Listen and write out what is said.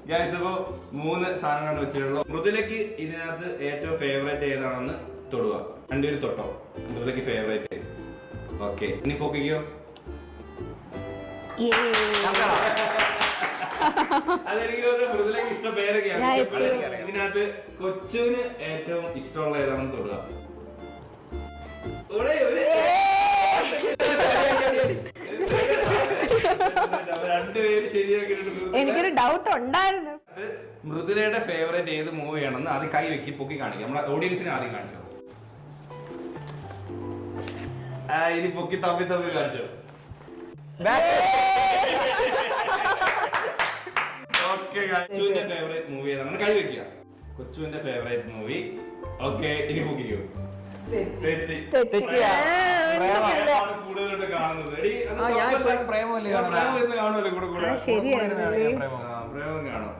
Guys ഇപ്പൊ 3 സാധനങ്ങളാണ് വെച്ചിട്ടുള്ളത്. മൃദുലയ്ക്ക് ഇതിനകത്ത് ഏറ്റവും ഫേവറേറ്റ് ഏതാണെന്ന് തൊടുക. രണ്ടുപേരും തൊട്ടോ. മൃദുലയ്ക്ക് ഫേവറേറ്റ്. ഓക്കെ, ഇനി പൊക്കിക്കോ. അതെനിക്ക് മൃദുലയ്ക്ക് ഇഷ്ടം പേരൊക്കെയാണ്. ഇതിനകത്ത് കൊച്ചുവിന് ഏറ്റവും ഇഷ്ടമുള്ള ഏതാണെന്ന് തൊടുക. രണ്ടുപേര് ശരിയാക്കിയിട്ടുണ്ട്. എനിക്കൊരു ഡൗട്ട് ഉണ്ടായിരുന്നു. മൃദുലയുടെ ഫേവറേറ്റ് ഏത് മൂവിയാണെന്ന് ആദ്യം കൈ വെക്കി പൊക്കി കാണിക്കാം. നമ്മളെ ഓഡിയൻസിനെ ആദ്യം കാണിച്ചോ. ഇനി പൊക്കി തപ്പി കാണിച്ചോ. ഓക്കെ, കൊച്ചുവിന്റെ ഫേവറേറ്റ് മൂവി ഏതാണെന്ന് കൈ വെക്കുക. കൊച്ചുവിന്റെ ഫേവറേറ്റ് മൂവി. ഓക്കെ, ഇനി പൊക്കിക്കോ. കൂടുതലായിട്ട് കാണുന്നത് ശരിയാണ്. പ്രേമം കാണും.